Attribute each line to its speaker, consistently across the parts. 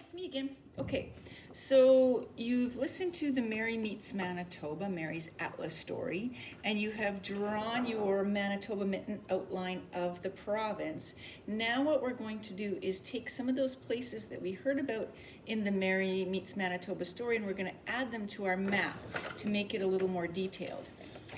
Speaker 1: It's me again. Okay, so you've listened to the Mary Meets Manitoba, Mary's Atlas story, and you have drawn your Manitoba Mitten outline of the province. Now what we're going to do is take some of those places that we heard about in the Mary Meets Manitoba story, and we're going to add them to our map to make it a little more detailed.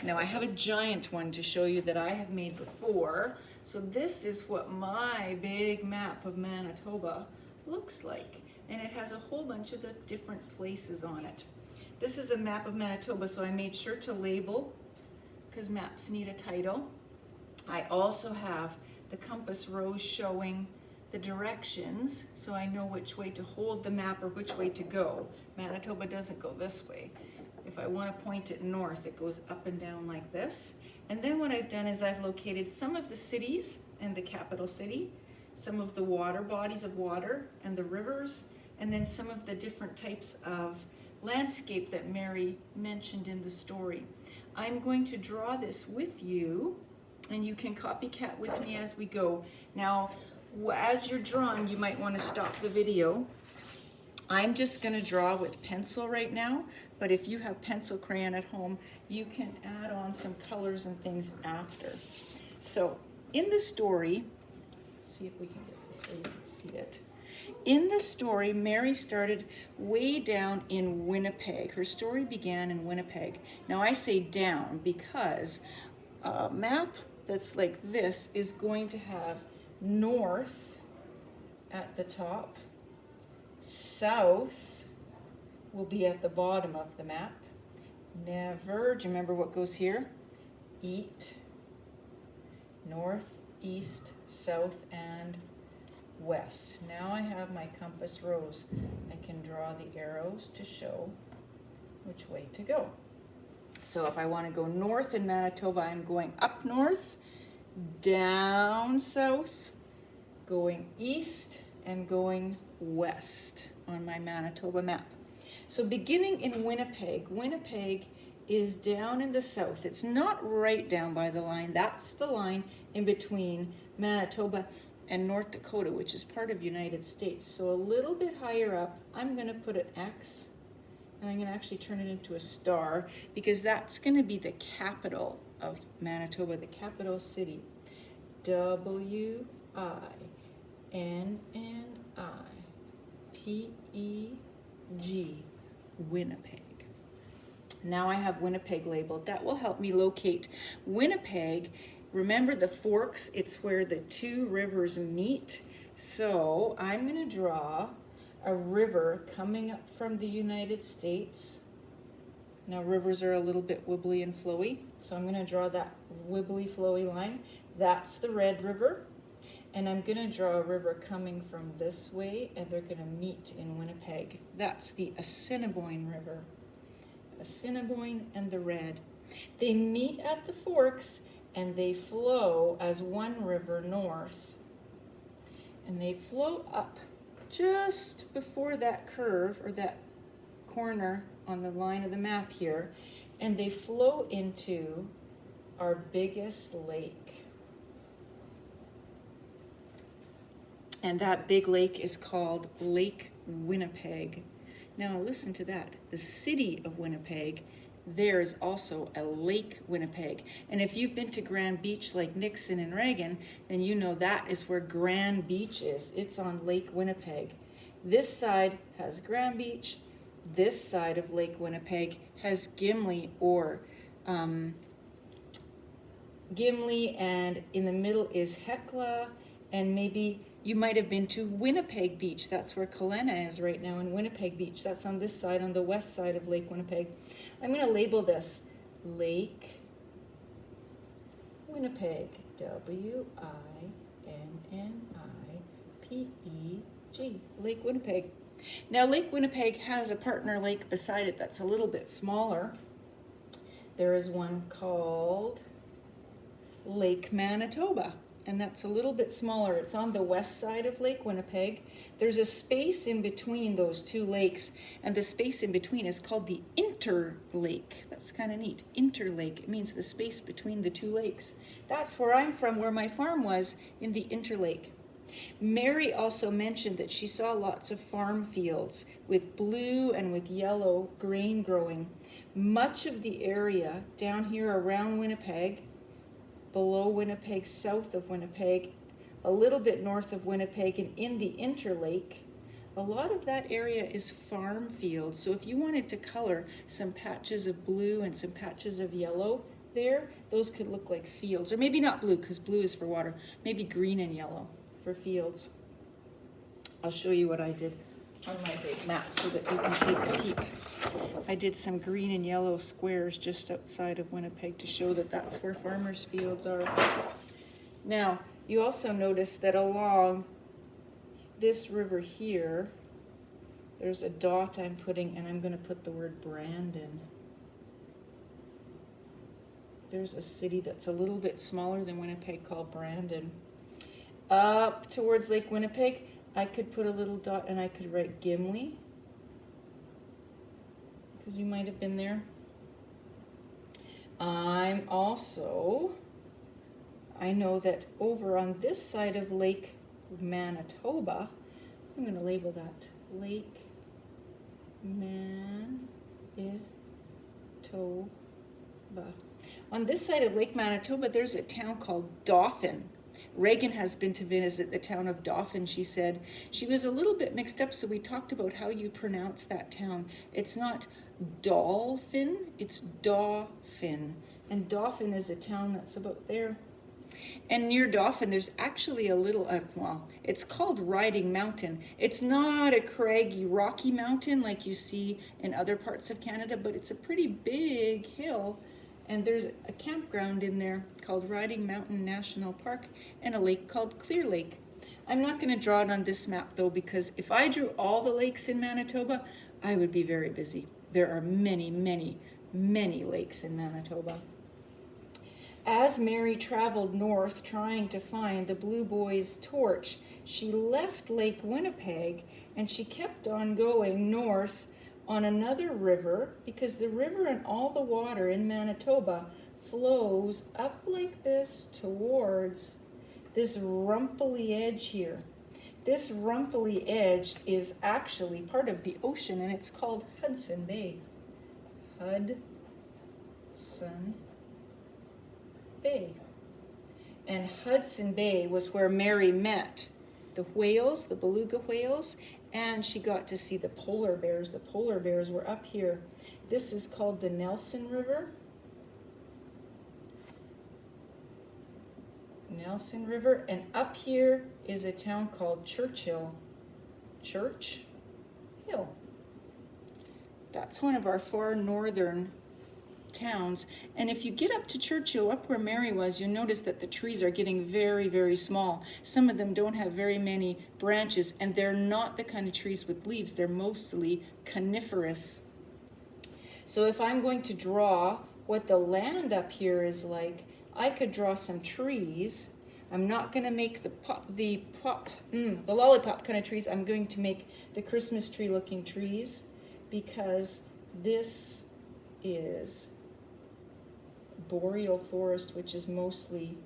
Speaker 1: Now I have a giant one to show you that I have made before. So this is what my big map of Manitoba looks like. And it has a whole bunch of the different places on it. This is a map of Manitoba, so I made sure to label, because maps need a title. I also have the compass rose showing the directions, so I know which way to hold the map or which way to go. Manitoba doesn't go this way. If I want to point it north, it goes up and down like this. And then what I've done is I've located some of the cities and the capital city, some of the water bodies of water and the rivers, and then some of the different types of landscape that Mary mentioned in the story. I'm going to draw this with you, and you can copycat with me as we go. Now, as you're drawing, you might want to stop the video. I'm just going to draw with pencil right now, but if you have pencil crayon at home, you can add on some colors and things after. So, in the story, see if we can get this where you can see it. In the story, Mary started way down in Winnipeg. Her story began in Winnipeg. Now I say down because a map that's like this is going to have north at the top, south will be at the bottom of the map. Never, do you remember what goes here? Eat, north, east, south, and west. Now I have my compass rose. I can draw the arrows to show which way to go. So if I want to go north in Manitoba, I'm going up north, down south, going east, and going west on my Manitoba map. So beginning in Winnipeg, Winnipeg is down in the south. It's not right down by the line. That's the line in between Manitoba and North Dakota, which is part of the United States. So a little bit higher up, I'm going to put an X, and I'm going to actually turn it into a star, because that's going to be the capital of Manitoba, the capital city. W-I-N-N-I-P-E-G, Winnipeg. Now I have Winnipeg labeled. That will help me locate Winnipeg. Remember the forks, it's where the two rivers meet. So I'm going to draw a river coming up from the United States. Now rivers are a little bit wibbly and flowy, so I'm going to draw that wibbly flowy line. That's the Red River. And I'm going to draw a river coming from this way, and they're going to meet in Winnipeg. That's the Assiniboine River. Assiniboine and the Red. They meet at the forks, and they flow as one river north. And they flow up just before that curve, or that corner on the line of the map here, and they flow into our biggest lake. And that big lake is called Lake Winnipeg. Now listen to that. The city of Winnipeg, there is also a Lake Winnipeg. And if you've been to Grand Beach like Nixon and Reagan, then you know that is where Grand Beach is. It's on Lake Winnipeg. This side has Grand Beach. This side of Lake Winnipeg has Gimli, or Gimli, and in the middle is Hecla, and maybe you might have been to Winnipeg Beach. That's where Kelowna is right now, in Winnipeg Beach. That's on this side, on the west side of Lake Winnipeg. I'm going to label this Lake Winnipeg. W-I-N-N-I-P-E-G. Lake Winnipeg. Now Lake Winnipeg has a partner lake beside it that's a little bit smaller. There is one called Lake Manitoba, and that's a little bit smaller. It's on the west side of Lake Winnipeg. There's a space in between those two lakes, and the space in between is called the interlake. That's kind of neat. Interlake, it means the space between the two lakes. That's where I'm from, where my farm was, in the interlake. Mary also mentioned that she saw lots of farm fields with blue and with yellow grain growing. Much of the area down here around Winnipeg, below Winnipeg, south of Winnipeg, a little bit north of Winnipeg, and in the Interlake, a lot of that area is farm fields. So if you wanted to color some patches of blue and some patches of yellow there, those could look like fields. Or maybe not blue, because blue is for water. Maybe green and yellow for fields. I'll show you what I did on my big map so that you can take a peek. I did some green and yellow squares just outside of Winnipeg to show that that's where farmers' fields are. Now, you also notice that along this river here, there's a dot I'm putting, and I'm going to put the word Brandon. There's a city that's a little bit smaller than Winnipeg called Brandon. Up towards Lake Winnipeg, I could put a little dot and I could write Gimli, because you might have been there. I know that over on this side of Lake Manitoba, I'm going to label that Lake Manitoba. On this side of Lake Manitoba, there's a town called Dauphin. Reagan has been to visit the town of Dauphin, she said. She was a little bit mixed up, so we talked about how you pronounce that town. It's not Dolphin, it's Dauphin. And Dauphin is a town that's about there. And near Dauphin, there's actually a little, it's called Riding Mountain. It's not a craggy, rocky mountain like you see in other parts of Canada, but it's a pretty big hill. And there's a campground in there called Riding Mountain National Park and a lake called Clear Lake. I'm not going to draw it on this map though, because if I drew all the lakes in Manitoba, I would be very busy. There are many, many, many lakes in Manitoba. As Mary traveled north trying to find the Blue Boys' torch, she left Lake Winnipeg and she kept on going north on another river, because the river and all the water in Manitoba flows up like this towards this rumply edge here. This rumply edge is actually part of the ocean, and it's called Hudson Bay. Hudson Bay. And Hudson Bay was where Mary met the whales, the beluga whales, and she got to see the polar bears. The polar bears were up here. This is called the Nelson River. Nelson River, and up here is a town called Churchill. Church Hill. That's one of our far northern towns. And if you get up to Churchill, up where Mary was, you'll notice that the trees are getting very, very small. Some of them don't have very many branches, and they're not the kind of trees with leaves. They're mostly coniferous. So if I'm going to draw what the land up here is like, I could draw some trees. I'm not going to make the lollipop kind of trees. I'm going to make the Christmas tree looking trees, because this is boreal forest, which is mostly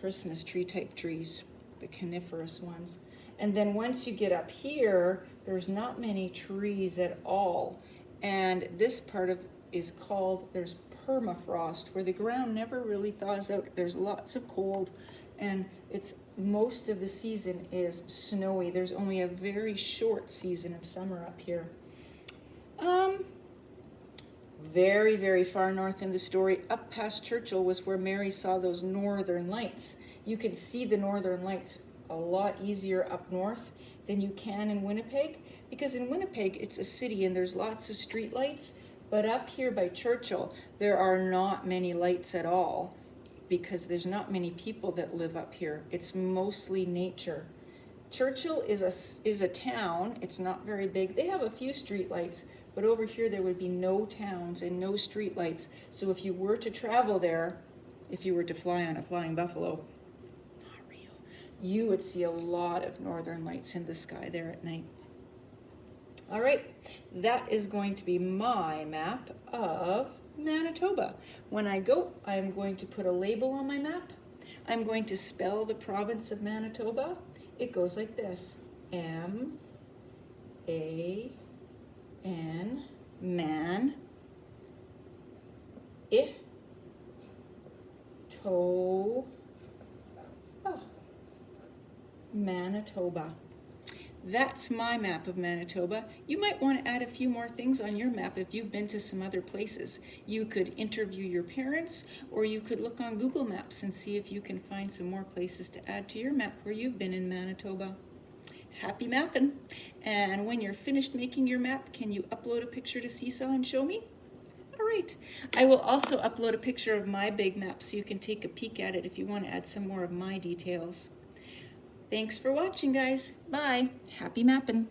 Speaker 1: Christmas tree type trees, the coniferous ones. And then once you get up here, there's not many trees at all. And this part of is called, there's permafrost, where the ground never really thaws out. There's lots of cold, and it's most of the season is snowy. There's only a very short season of summer up here. Very, very far north in the story, up past Churchill, was where Mary saw those northern lights. You can see the northern lights a lot easier up north than you can in Winnipeg, because in Winnipeg it's a city and there's lots of street lights, but up here by Churchill there are not many lights at all, because there's not many people that live up here. It's mostly nature. Churchill is a town. It's not very big. They have a few street lights, but over here there would be no towns and no street lights. So if you were to travel there, if you were to fly on a flying buffalo, not real, you would see a lot of northern lights in the sky there at night. All right, that is going to be my map of Manitoba. When I go, I'm going to put a label on my map. I'm going to spell the province of Manitoba. It goes like this: M-A-N, man, Manitoba. That's my map of Manitoba. You might want to add a few more things on your map if you've been to some other places. You could interview your parents, or you could look on Google Maps and see if you can find some more places to add to your map where you've been in Manitoba. Happy mapping! And when you're finished making your map, can you upload a picture to Seesaw and show me? All right. I will also upload a picture of my big map so you can take a peek at it if you want to add some more of my details. Thanks for watching, guys. Bye. Happy mapping.